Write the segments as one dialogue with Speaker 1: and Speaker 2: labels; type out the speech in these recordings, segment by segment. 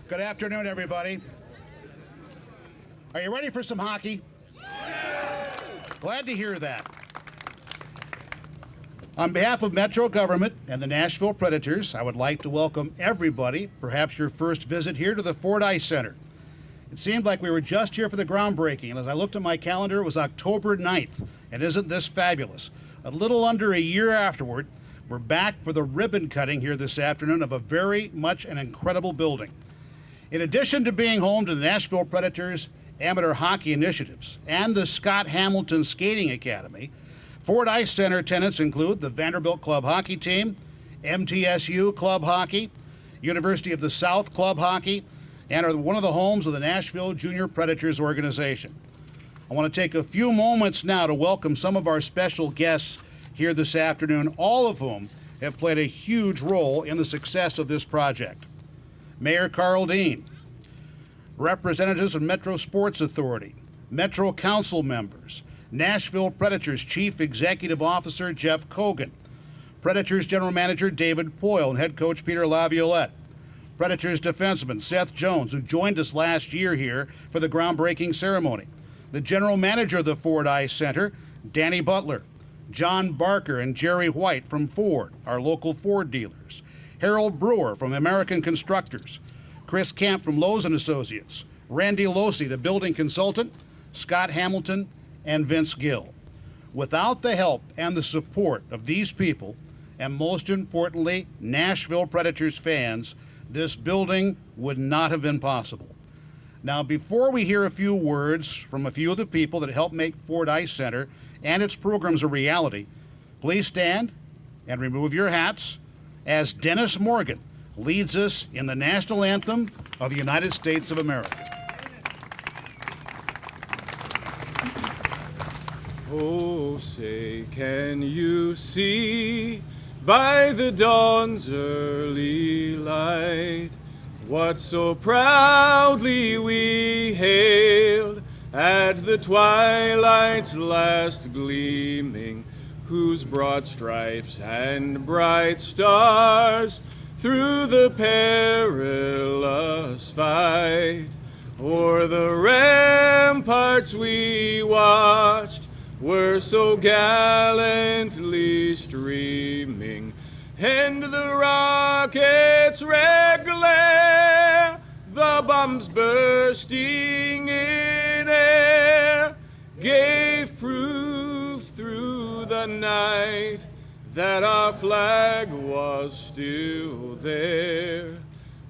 Speaker 1: Good afternoon, everybody. Are you ready for some hockey? Glad to hear that. On behalf of Metro Government and the Nashville Predators, I would like to welcome everybody, perhaps your first visit here, to the Ford Ice Center. It seemed like we were just here for the groundbreaking, and as I looked at my calendar, it was October 9th. And isn't this fabulous? A little under a year afterward, we're back for the ribbon cutting here this afternoon of a very much an incredible building. In addition to being home to the Nashville Predators amateur hockey initiatives and the Scott Hamilton Skating Academy, Ford Ice Center tenants include the Vanderbilt Club Hockey Team, MTSU Club Hockey, University of the South Club Hockey, and are one of the homes of the Nashville Junior Predators organization. I want to take a few moments now to welcome some of our special guests here this afternoon, all of whom have played a huge role in the success of this project. Mayor Karl Dean, representatives of Metro Sports Authority, Metro Council members, Nashville Predators Chief Executive Officer Jeff Cogan, Predators General Manager David Poyle and Head Coach Peter Laviolette, Predators defenseman Seth Jones, who joined us last year here for the groundbreaking ceremony, the General Manager of the Ford Ice Center, Danny Butler, John Barker and Jerry White from Ford, our local Ford dealers, Harold Brewer from American Constructors, Chris Camp from Lowe's & Associates, Randy Losi, the building consultant, Scott Hamilton, and Vince Gill. Without the help and the support of these people, and most importantly, Nashville Predators fans, this building would not have been possible. Now, before we hear a few words from a few of the people that helped make Ford Ice Center and its programs a reality, please stand and remove your hats as Dennis Morgan leads us in the national anthem of the United States of America.
Speaker 2: Oh, say, can you see by the dawn's early light what so proudly we hailed at the twilight's last gleaming, whose broad stripes and bright stars through the perilous fight o'er the ramparts we watched were so gallantly streaming, and the rockets' red glare, the bombs bursting in air, gave proof through the night that our flag was still there.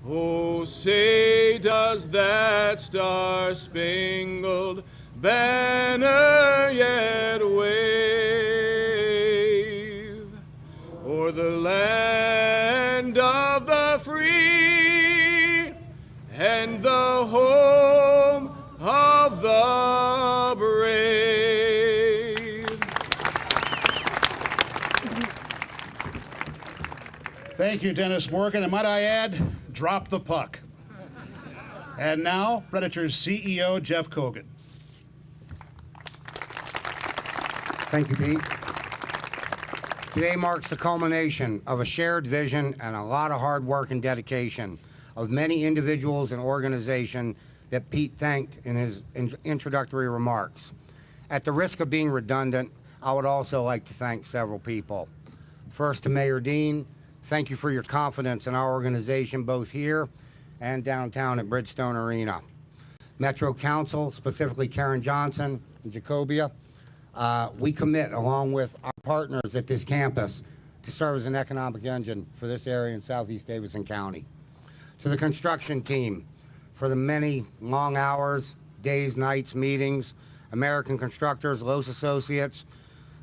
Speaker 2: Oh, say, does that star-spangled banner yet wave o'er the land of the free and the home of the brave?
Speaker 1: Thank you, Dennis Morgan, and might I add, drop the puck. And now, Predators CEO Jeff Cogan.
Speaker 3: Thank you, Pete. Today marks the culmination of a shared vision and a lot of hard work and dedication of many individuals and organizations that Pete thanked in his introductory remarks. At the risk of being redundant, I would also like to thank several people. First, to Mayor Dean, thank you for your confidence in our organization, both here and downtown at Bridgestone Arena. Metro Council, specifically Karen Johnson and Jacobia, we commit, along with our partners at this campus, to serve as an economic engine for this area in Southeast Davidson County. To the construction team, for the many long hours, days, nights, meetings, American Constructors, Lowe's Associates,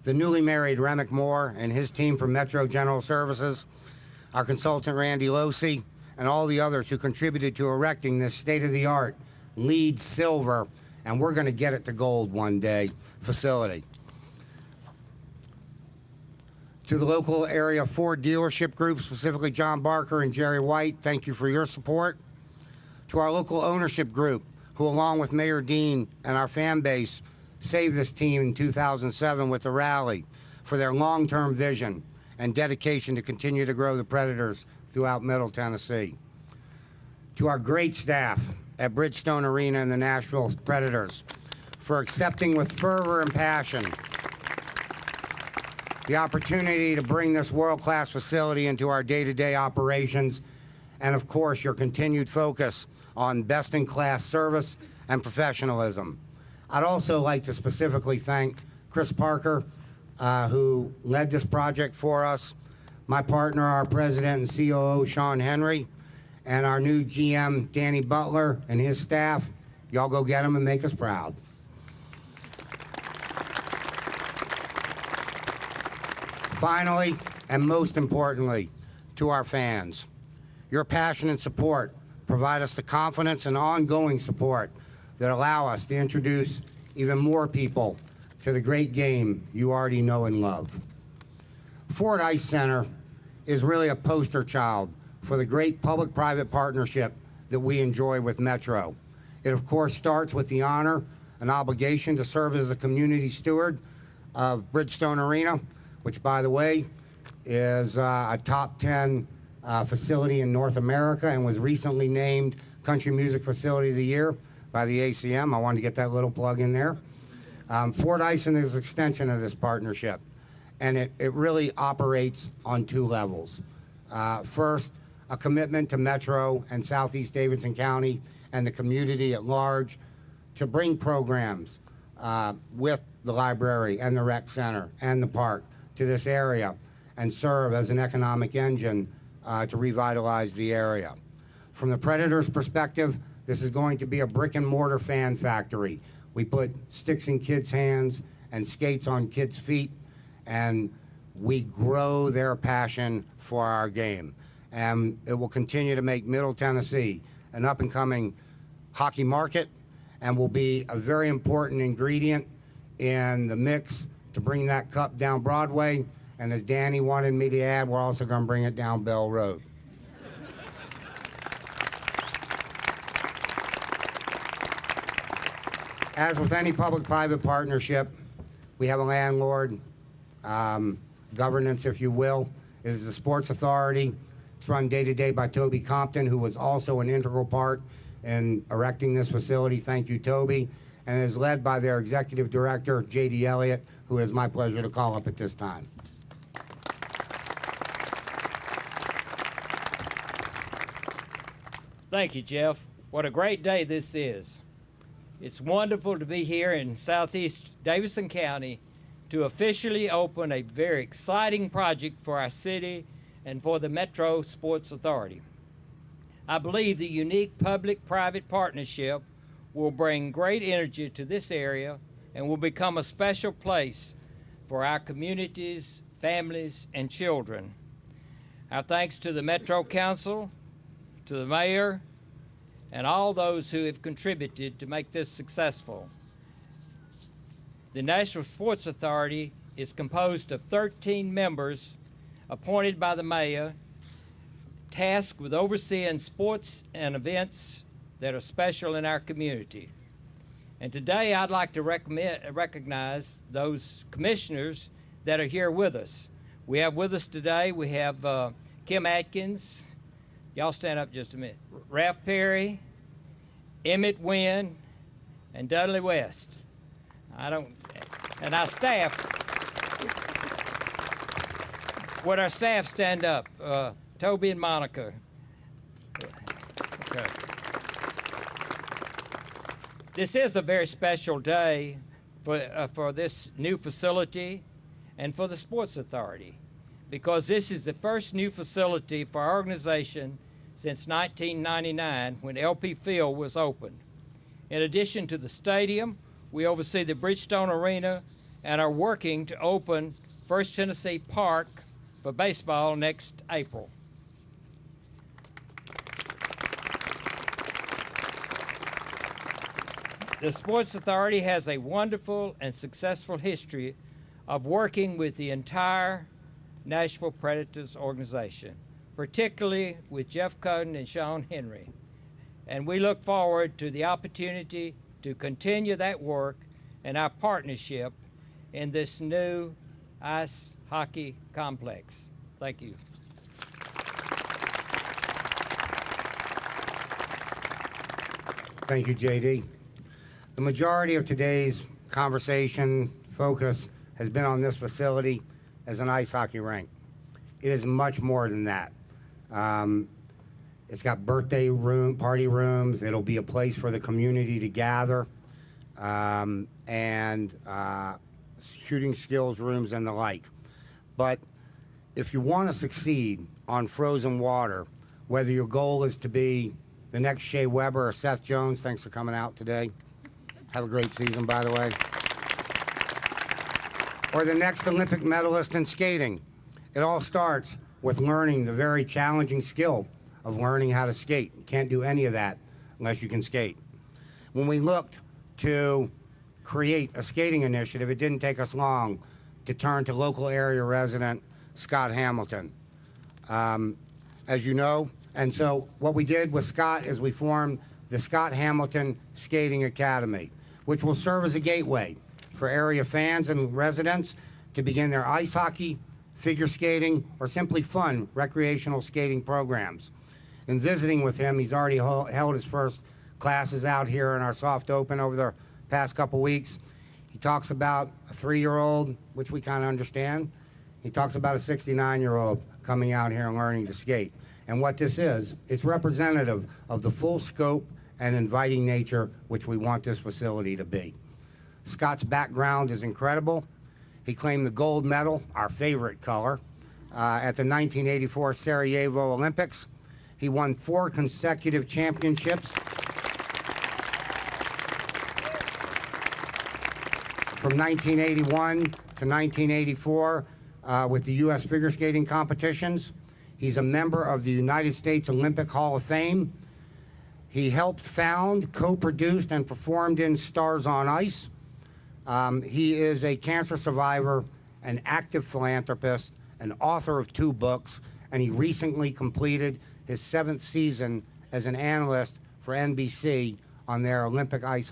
Speaker 3: the newly married Remick Moore and his team from Metro General Services, our consultant Randy Losi, and all the others who contributed to erecting this state-of-the-art LEED silver, and we're going to get it to gold one day, facility. To the local area Ford dealership group, specifically John Barker and Jerry White, thank you for your support. To our local ownership group, who along with Mayor Dean and our fan base, saved this team in 2007 with the rally, for their long-term vision and dedication to continue to grow the Predators throughout Middle Tennessee. to our great staff at Bridgestone Arena and the Nashville Predators for accepting with fervor and passion the opportunity to bring this world-class facility into our day-to-day operations, and of course, your continued focus on best-in-class service and professionalism. I'd also like to specifically thank Chris Parker, who led this project for us, my partner, our president and COO, Sean Henry, and our new GM, Danny Butler, and his staff. Y'all go get them and make us proud. Finally, and most importantly, to our fans, your passion and support provide us the confidence and ongoing support that allow us to introduce even more people to the great game you already know and love. Ford Ice Center is really a poster child for the great public-private partnership that we enjoy with Metro. It, of course, starts with the honor and obligation to serve as the community steward of Bridgestone Arena, which, by the way, is a top 10 facility in North America and was recently named Country Music Facility of the Year by the ACM. I wanted to get that little plug in there. Ford Ison is an extension of this partnership, and it really operates on two levels. First, a commitment to Metro and Southeast Davidson County and the community at large to bring programs with the library and the rec center and the park to this area and serve as an economic engine to revitalize the area. From the Predators' perspective, this is going to be a brick and mortar fan factory. We put sticks in kids' hands and skates on kids' feet, and we grow their passion for our game. And it will continue to make Middle Tennessee an up-and-coming hockey market and will be a very important ingredient in the mix to bring that cup down Broadway. And as Danny wanted me to add, we're also going to bring it down Bell Road. As with any public-private partnership, we have a landlord, governance, if you will. It is the Sports Authority. It's run day-to-day by Toby Compton, who was also an integral part in erecting this facility. Thank you, Toby. And is led by their executive director, J.D. Elliott, who it is my pleasure to call up at this time.
Speaker 4: Thank you, Jeff. What a great day this is. It's wonderful to be here in Southeast Davidson County to officially open a very exciting project for our city and for the Metro Sports Authority. I believe the unique public-private partnership will bring great energy to this area and will become a special place for our communities, families, and children. Our thanks to the Metro Council, to the mayor, and all those who have contributed to make this successful. The Nashville Sports Authority is composed of 13 members appointed by the mayor, tasked with overseeing sports and events that are special in our community. And today I'd like to recognize those commissioners that are here with us. We have with us today, we have Kim Atkins. Y'all stand up just a minute. Ralph Perry, Emmett Wynn, and Dudley West. And our staff, would our staff stand up? Toby and Monica. Okay. This is a very special day for this new facility and for the Sports Authority, because this is the first new facility for our organization since 1999 when LP Field was opened. In addition to the stadium, we oversee the Bridgestone Arena and are working to open First Tennessee Park for baseball next April. The Sports Authority has a wonderful and successful history of working with the entire Nashville Predators organization, particularly with Jeff Cudden and Sean Henry. And we look forward to the opportunity to continue that work and our partnership in this new ice hockey complex. Thank you.
Speaker 3: Thank you, JD. The majority of today's conversation focus has been on this facility as an ice hockey rink. It is much more than that. It's got party rooms. It'll be a place for the community to gather, and shooting skills rooms and the like. But if you want to succeed on frozen water, whether your goal is to be the next Shea Weber or Seth Jones, thanks for coming out today. Have a great season, by the way. Or the next Olympic medalist in skating. It all starts with learning the very challenging skill of learning how to skate. You can't do any of that unless you can skate. When we looked to create a skating initiative, it didn't take us long to turn to local area resident Scott Hamilton. As you know, and so what we did with Scott is we formed the Scott Hamilton Skating Academy, which will serve as a gateway for area fans and residents to begin their ice hockey, figure skating, or simply fun recreational skating programs. In visiting with him, he's already held his first classes out here in our soft open over the past couple weeks. He talks about a 3-year-old, which we kind of understand. He talks about a 69-year-old coming out here and learning to skate. And what this is, it's representative of the full scope and inviting nature which we want this facility to be. Scott's background is incredible. He claimed the gold medal, our favorite color, at the 1984 Sarajevo Olympics. He won 4 consecutive championships. From 1981 to 1984 with the U.S. figure skating competitions. He's a member of the United States Olympic Hall of Fame. He helped found, co-produced, and performed in Stars on Ice. He is a cancer survivor, an active philanthropist, an author of 2 books, and he recently completed his 7th season as an analyst for NBC on their Olympic ice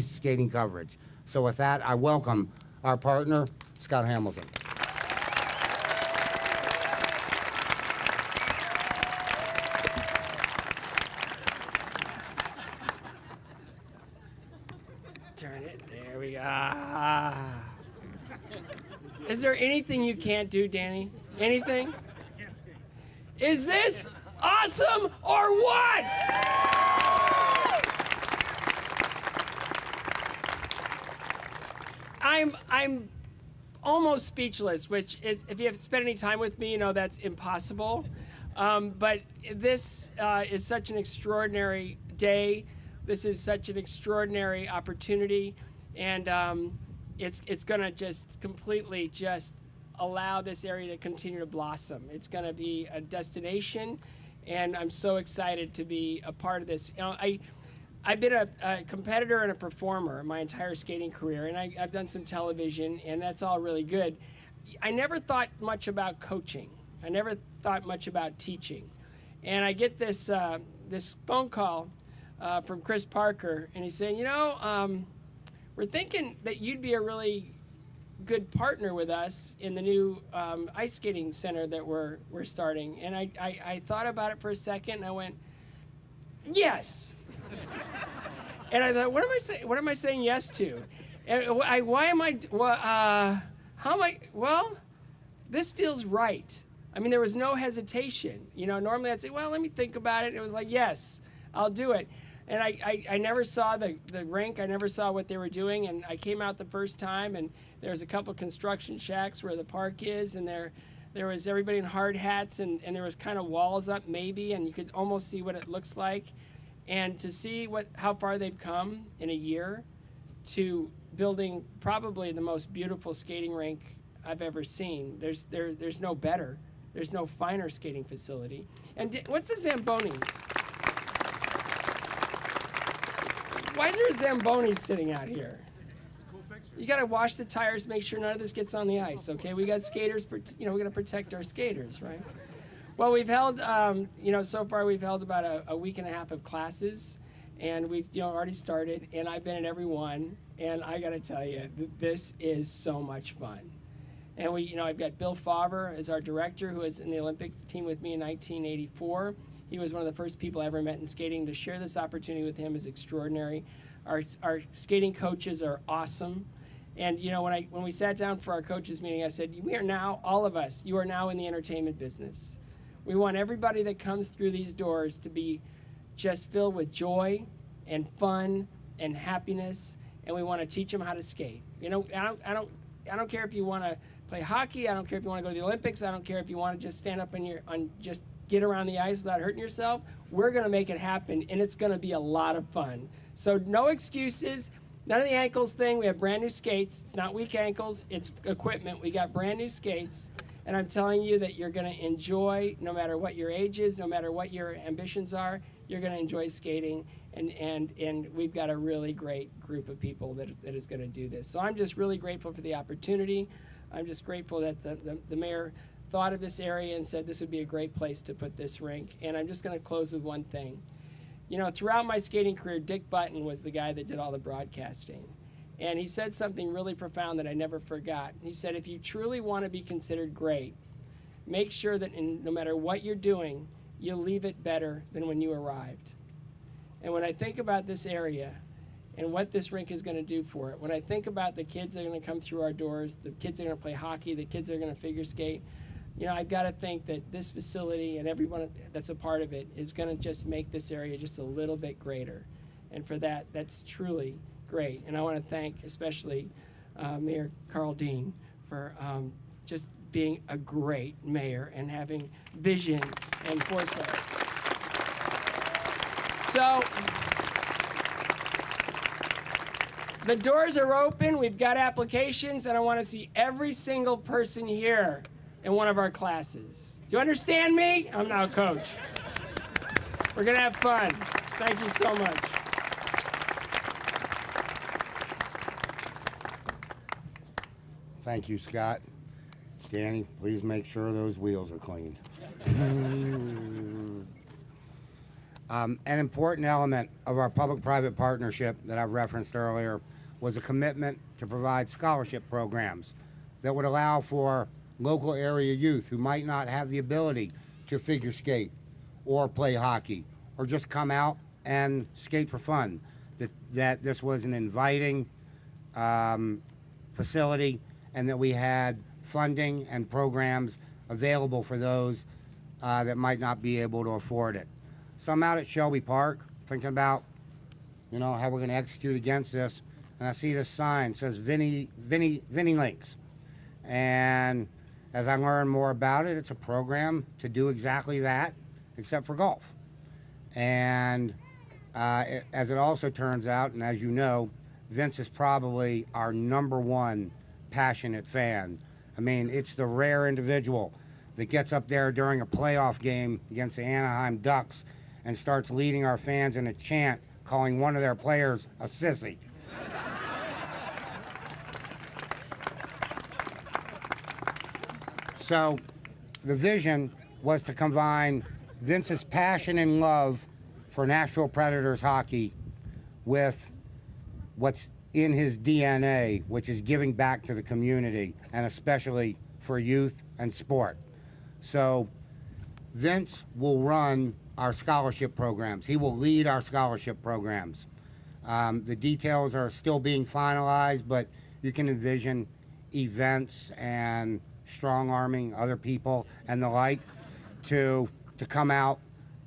Speaker 3: skating coverage. So with that, I welcome our partner, Scott Hamilton.
Speaker 5: Turn it. There we go. Is there anything you can't do, Danny? Anything? Is this awesome or what? I'm almost speechless, which is, if you have spent any time with me, you know that's impossible. But this is such an extraordinary day. This is such an extraordinary opportunity, and it's going to just completely just allow this area to continue to blossom. It's going to be a destination, and I'm so excited to be a part of this. You know, I've been a competitor and a performer my entire skating career, and I've done some television, and that's all really good. I never thought much about coaching. I never thought much about teaching. And I get this this phone call from Chris Parker, and he's saying, you know, we're thinking that you'd be a really good partner with us in the new ice skating center that we're starting. And I thought about it for a second, and I went, yes. And I thought, what am I saying yes to? And well, this feels right. I mean, there was no hesitation. You know, normally I'd say, well, let me think about it. And it was like, yes, I'll do it. And I never saw the rink. I never saw what they were doing. And I came out the first time, and there was a couple construction shacks where the park is, and there was everybody in hard hats, and there was kind of walls up maybe, and you could almost see what it looks like. And to see how far they've come in a year to building probably the most beautiful skating rink I've ever seen. There's no better. There's no finer skating facility. And what's the Zamboni? Why is there a Zamboni sitting out here? You got to wash the tires, make sure none of this gets on the ice, okay? We got skaters, we got to protect our skaters, right? Well, we've held, so far we've held about a week and a half of classes, and we've, already started, and I've been at every one, and I got to tell you, this is so much fun. And I've got Bill Favre as our director, who was in the Olympic team with me in 1984. He was one of the first people I ever met in skating. To share this opportunity with him is extraordinary. Our skating coaches are awesome. And you know, when we sat down for our coaches meeting, I said, we are now, all of us, you are now in the entertainment business. We want everybody that comes through these doors to be just filled with joy and fun and happiness, and we want to teach them how to skate. You know, I don't care if you want to play hockey. I don't care if you want to go to the Olympics. I don't care if you want to just stand up just get around the ice without hurting yourself. We're going to make it happen, and it's going to be a lot of fun. So no excuses. None of the ankles thing. We have brand new skates. It's not weak ankles. It's equipment. We got brand new skates. And I'm telling you that you're going to enjoy, no matter what your age is, no matter what your ambitions are, you're going to enjoy skating. And we've got a really great group of people that is going to do this. So I'm just really grateful for the opportunity. I'm just grateful that the mayor thought of this area and said this would be a great place to put this rink. And I'm just going to close with one thing. You know, throughout my skating career, Dick Button was the guy that did all the broadcasting. And he said something really profound that I never forgot. He said, if you truly want to be considered great, make sure that no matter what you're doing, you leave it better than when you arrived. And when I think about this area and what this rink is going to do for it, when I think about the kids that are going to come through our doors, the kids that are going to play hockey, the kids that are going to figure skate, you know, I've got to think that this facility and everyone that's a part of it is going to just make this area just a little bit greater. And for that, that's truly great. And I want to thank especially Mayor Karl Dean for just being a great mayor and having vision and foresight. So the doors are open. We've got applications, and I want to see every single person here in one of our classes. Do you understand me? I'm now a coach. We're going to have fun. Thank you so much.
Speaker 3: Thank you, Scott. Danny, please make sure those wheels are cleaned. An important element of our public-private partnership that I referenced earlier was a commitment to provide scholarship programs that would allow for local area youth who might not have the ability to figure skate or play hockey or just come out and skate for fun. That this was an inviting facility, and that we had funding and programs available for those that might not be able to afford it. So I'm out at Shelby Park thinking about, you know, how we're going to execute against this, and I see this sign says Vinny Links. And as I learn more about it, it's a program to do exactly that, except for golf. And as it also turns out, and as you know, Vince is probably our #1 passionate fan. I mean, it's the rare individual that gets up there during a playoff game against the Anaheim Ducks and starts leading our fans in a chant calling one of their players a sissy. So the vision was to combine Vince's passion and love for Nashville Predators hockey with what's in his DNA, which is giving back to the community, and especially for youth and sport. So Vince will run our scholarship programs. He will lead our scholarship programs. The details are still being finalized, but you can envision events and strong-arming other people and the like to come out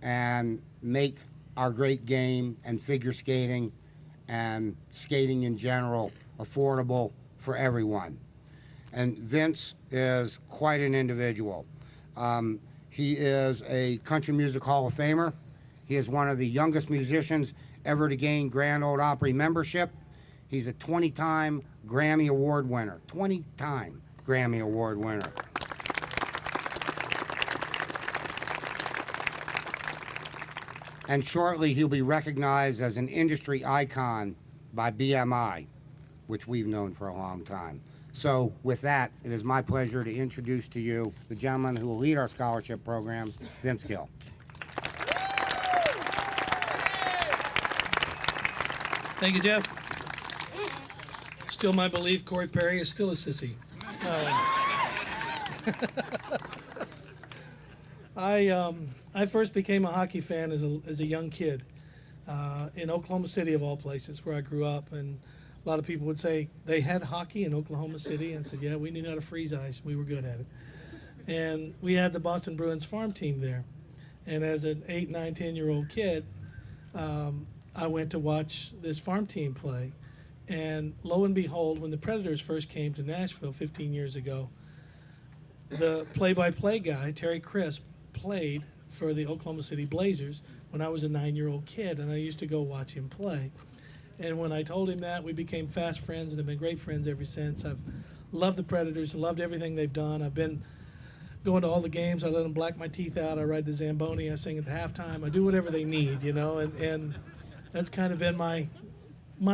Speaker 3: and make our great game and figure skating and skating in general affordable for everyone. And Vince is quite an individual. He is a Country Music Hall of Famer. He is one of the youngest musicians ever to gain Grand Ole Opry membership. He's a 20-time Grammy Award winner. 20-time Grammy Award winner. And shortly, he'll be recognized as an industry icon by BMI, which we've known for a long time. So with that, it is my pleasure to introduce to you the gentleman who will lead our scholarship programs, Vince Gill.
Speaker 6: Thank you, Jeff. Still my belief Corey Perry is still a sissy. I first became a hockey fan as a young kid in Oklahoma City, of all places, where I grew up. And a lot of people would say they had hockey in Oklahoma City. And I said, yeah, we knew how to freeze ice. We were good at it. And we had the Boston Bruins farm team there. And as an 8, 9, 10-year-old kid, I went to watch this farm team play. And lo and behold, when the Predators first came to Nashville 15 years ago, the play-by-play guy, Terry Crisp, played for the Oklahoma City Blazers when I was a 9-year-old kid, and I used to go watch him play. And when I told him that, we became fast friends and have been great friends ever since. I've loved the Predators, loved everything they've done. I've been going to all the games. I let them black my teeth out. I ride the Zamboni. I sing at the halftime. I do whatever they need, and that's kind of been my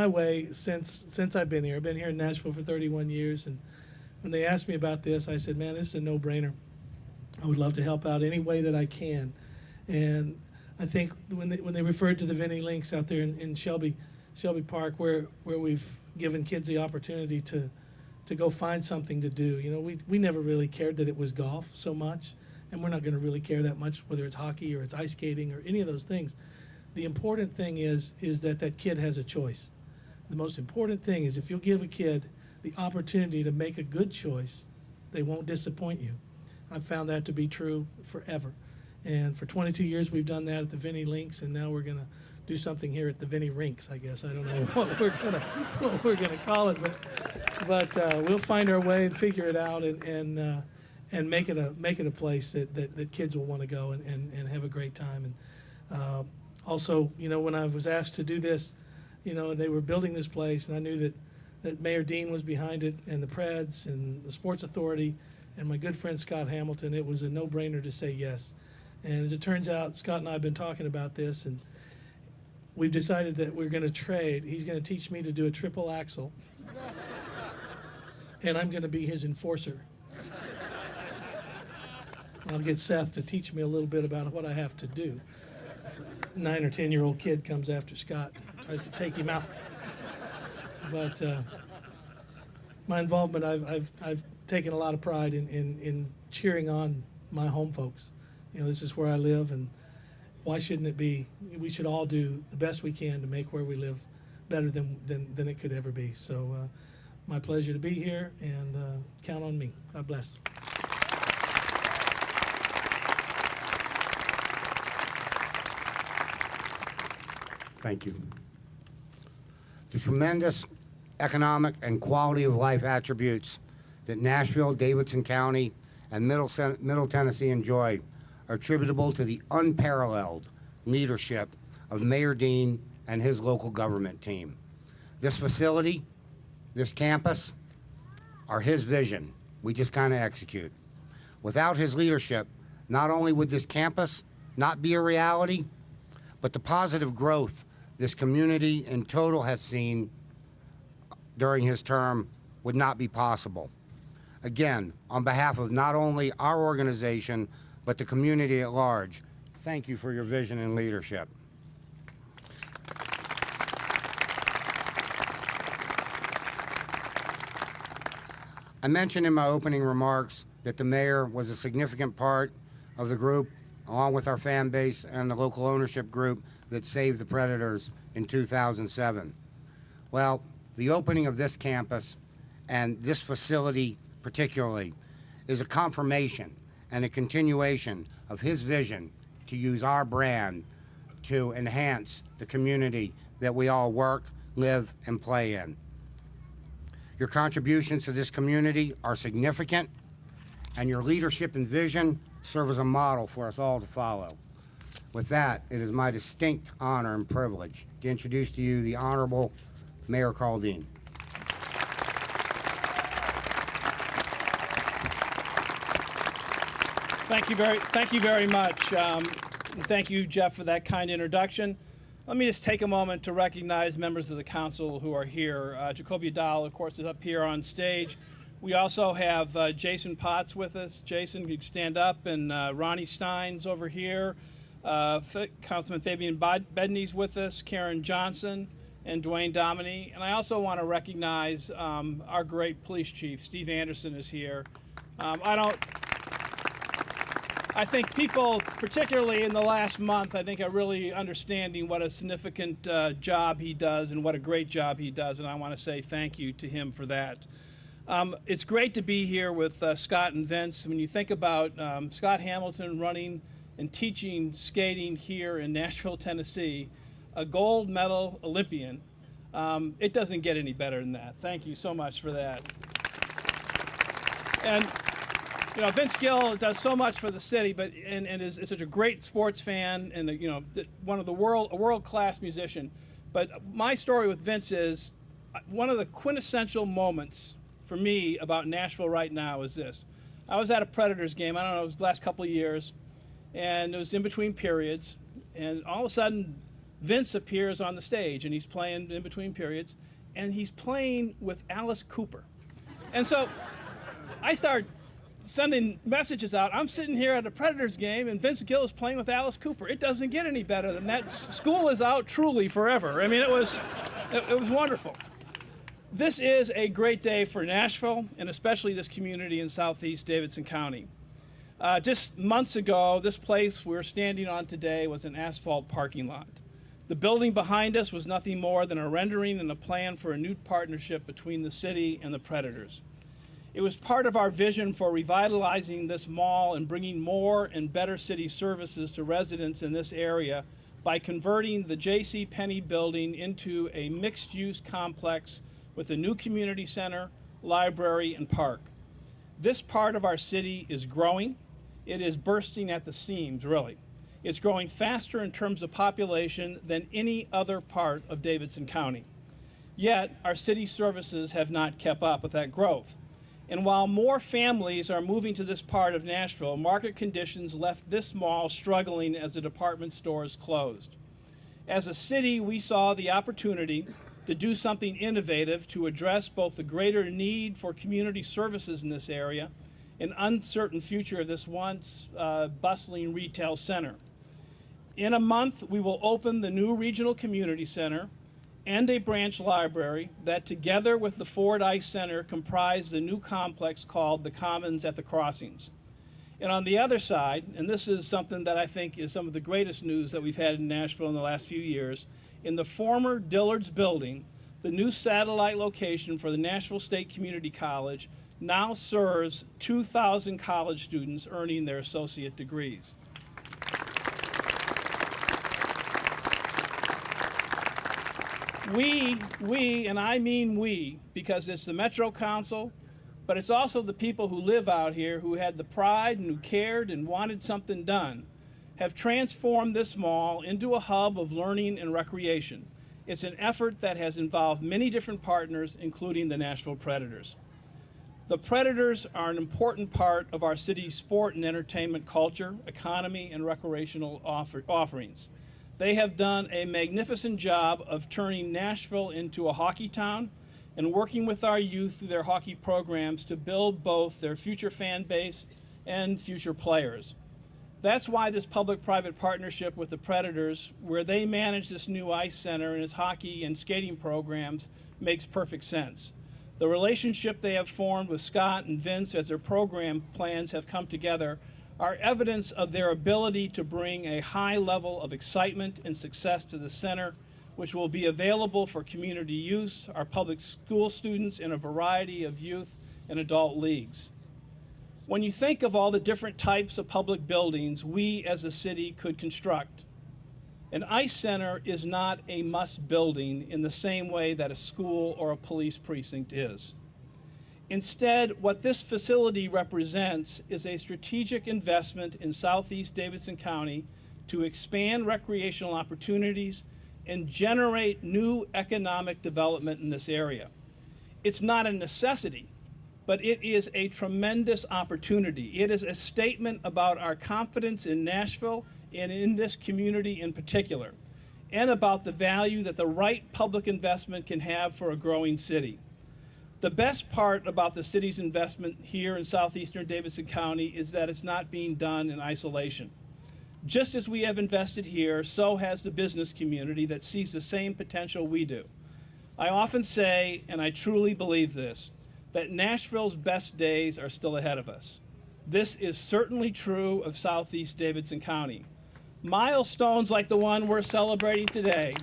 Speaker 6: way since I've been here. I've been here in Nashville for 31 years, and when they asked me about this, I said, man, this is a no-brainer. I would love to help out any way that I can. And I think when they referred to the Vinnie Links out there in Shelby Park, where we've given kids the opportunity to go find something to do. We never really cared that it was golf so much, and we're not going to really care that much whether it's hockey or it's ice skating or any of those things. The important thing is that kid has a choice. The most important thing is if you'll give a kid the opportunity to make a good choice, they won't disappoint you. I've found that to be true forever. And for 22 years, we've done that at the Vinnie Links, and now we're going to do something here at the Vinnie Rinks, I guess. I don't know what we're gonna call it, but we'll find our way and figure it out and make it a place that kids will want to go and have a great time. And also, when I was asked to do this, they were building this place, and I knew that Mayor Dean was behind it, and the Preds, and the Sports Authority, and my good friend Scott Hamilton. It was a no-brainer to say yes. And as it turns out, Scott and I have been talking about this, and we've decided that we're going to trade. He's going to teach me to do a triple axel, and I'm going to be his enforcer. I'll get Seth to teach me a little bit about what I have to do. 9 or 10-year-old kid comes after Scott, tries to take him out. But my involvement, I've taken a lot of pride in cheering on my home folks. This is where I live, and why shouldn't it be? We should all do the best we can to make where we live better than it could ever be. So my pleasure to be here, and count on me. God bless.
Speaker 3: Thank you. The tremendous economic and quality of life attributes that Nashville, Davidson County, and Middle Tennessee enjoy are attributable to the unparalleled leadership of Mayor Dean and his local government team. This facility, this campus, are his vision. We just kind of execute. Without his leadership, not only would this campus not be a reality, but the positive growth this community in total has seen during his term would not be possible. Again, on behalf of not only our organization, but the community at large, thank you for your vision and leadership. I mentioned in my opening remarks that the mayor was a significant part of the group, along with our fan base and the local ownership group that saved the Predators in 2007. Well, the opening of this campus and this facility particularly is a confirmation and a continuation of his vision to use our brand to enhance the community that we all work, live, and play in. Your contributions to this community are significant, and your leadership and vision serve as a model for us all to follow. With that, it is my distinct honor and privilege to introduce to you the Honorable Mayor Karl Dean.
Speaker 7: Thank you very much. And thank you, Jeff, for that kind introduction. Let me just take a moment to recognize members of the council who are here. Jacoby Dahl, of course, is up here on stage. We also have Jason Potts with us. Jason, you can stand up, and Ronnie Stein's over here. Councilman Fabian Bedney's with us, Karen Johnson, and Dwayne Dominy. And I also want to recognize our great police chief, Steve Anderson, is here. I I think people, particularly in the last month, I think are really understanding what a significant job he does and what a great job he does, and I want to say thank you to him for that. It's great to be here with Scott and Vince. When you think about Scott Hamilton running and teaching skating here in Nashville, Tennessee, a gold medal Olympian, it doesn't get any better than that. Thank you so much for that. And you know, Vince Gill does so much for the city, but and is such a great sports fan and you know, one of the a world-class musician. But my story with Vince is one of the quintessential moments for me about Nashville right now is this. I was at a Predators game, I don't know, it was the last couple of years, and it was in between periods, and all of a sudden Vince appears on the stage and he's playing in between periods, and he's playing with Alice Cooper. And so I start sending messages out. I'm sitting here at a Predators game and Vince Gill is playing with Alice Cooper. It doesn't get any better than that. School is out truly forever. I mean, it was wonderful. This is a great day for Nashville and especially this community in Southeast Davidson County. Just months ago, this place we're standing on today was an asphalt parking lot. The building behind us was nothing more than a rendering and a plan for a new partnership between the city and the Predators. It was part of our vision for revitalizing this mall and bringing more and better city services to residents in this area by converting the J.C. Penney building into a mixed-use complex with a new community center, library, and park. This part of our city is growing. It is bursting at the seams, really. It's growing faster in terms of population than any other part of Davidson County. Yet, our city services have not kept up with that growth. And while more families are moving to this part of Nashville, market conditions left this mall struggling as the department stores closed. As a city, we saw the opportunity to do something innovative to address both the greater need for community services in this area and uncertain future of this once bustling retail center. In a month, we will open the new Regional Community Center and a branch library that together with the Ford Ice Center comprise the new complex called the Commons at the Crossings. And on the other side, and this is something that I think is some of the greatest news that we've had in Nashville in the last few years, in the former Dillard's building, the new satellite location for the Nashville State Community College now serves 2,000 college students earning their associate degrees. We, and I mean we, because it's the Metro Council, but it's also the people who live out here who had the pride and who cared and wanted something done, have transformed this mall into a hub of learning and recreation. It's an effort that has involved many different partners, including the Nashville Predators. The Predators are an important part of our city's sport and entertainment culture, economy, and recreational offerings. They have done a magnificent job of turning Nashville into a hockey town and working with our youth through their hockey programs to build both their future fan base and future players. That's why this public-private partnership with the Predators, where they manage this new ice center and its hockey and skating programs, makes perfect sense. The relationship they have formed with Scott and Vince as their program plans have come together are evidence of their ability to bring a high level of excitement and success to the center, which will be available for community use, our public school students, and a variety of youth and adult leagues. When you think of all the different types of public buildings we as a city could construct, an ice center is not a must building in the same way that a school or a police precinct is. Instead, what this facility represents is a strategic investment in Southeast Davidson County to expand recreational opportunities and generate new economic development in this area. It's not a necessity, but it is a tremendous opportunity. It is a statement about our confidence in Nashville and in this community in particular, and about the value that the right public investment can have for a growing city. The best part about the city's investment here in southeastern Davidson County is that it's not being done in isolation. Just as we have invested here, so has the business community that sees the same potential we do. I often say, and I truly believe this, that Nashville's best days are still ahead of us. This is certainly true of Southeast Davidson County. Milestones like the one we're celebrating today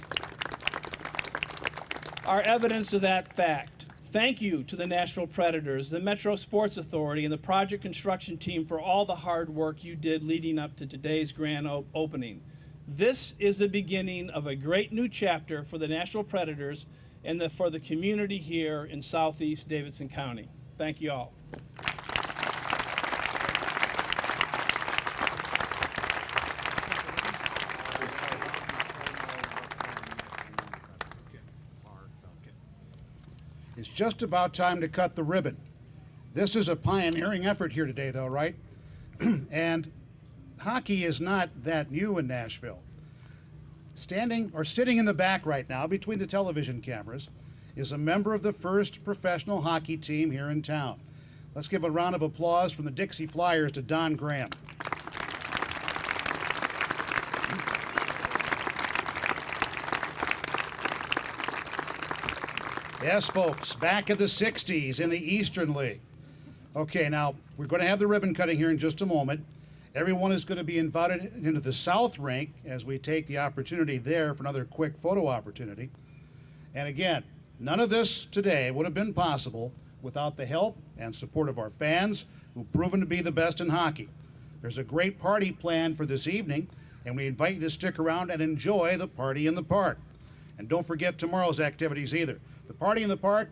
Speaker 7: are evidence of that fact. Thank you to the Nashville Predators, the Metro Sports Authority, and the project construction team for all the hard work you did leading up to today's grand opening. This is the beginning of a great new chapter for the Nashville Predators and for the community here in Southeast Davidson County. Thank you all.
Speaker 1: It's just about time to cut the ribbon. This is a pioneering effort here today, though, right? And hockey is not that new in Nashville. Standing or sitting in the back right now between the television cameras is a member of the first professional hockey team here in town. Let's give a round of applause from the Dixie Flyers to Don Graham. Yes, folks, back in the 60s in the Eastern League. Okay, now, we're going to have the ribbon cutting here in just a moment. Everyone is going to be invited into the South Rink as we take the opportunity there for another quick photo opportunity. And again, none of this today would have been possible without the help and support of our fans who've proven to be the best in hockey. There's a great party planned for this evening, and we invite you to stick around and enjoy the party in the park. And don't forget tomorrow's activities either. The party in the park,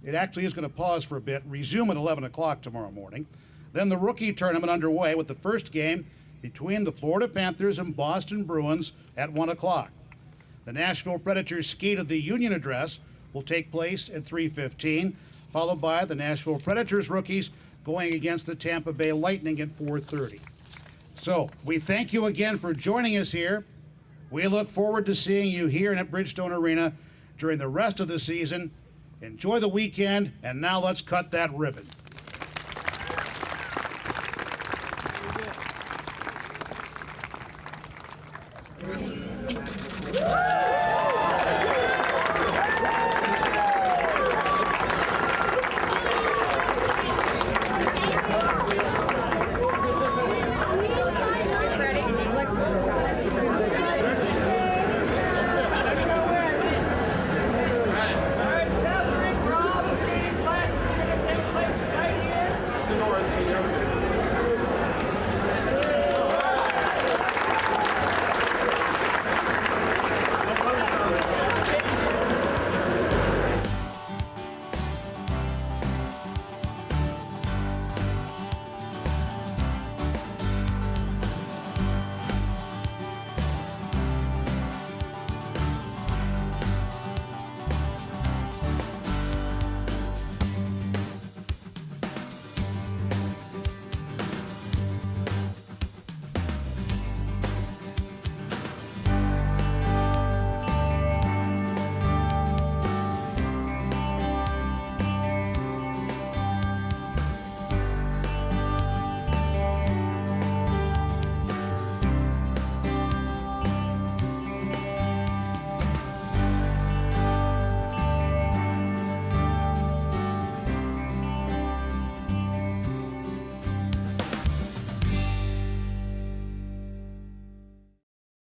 Speaker 1: it actually is going to pause for a bit, resume at 11 o'clock tomorrow morning. Then the rookie tournament underway with the first game between the Florida Panthers and Boston Bruins at 1 o'clock. The Nashville Predators skate of the Union Address will take place at 3:15, followed by the Nashville Predators rookies going against the Tampa Bay Lightning at 4:30. So we thank you again for joining us here. We look forward to seeing you here at Bridgestone Arena during the rest of the season. Enjoy the weekend, and now let's cut that ribbon.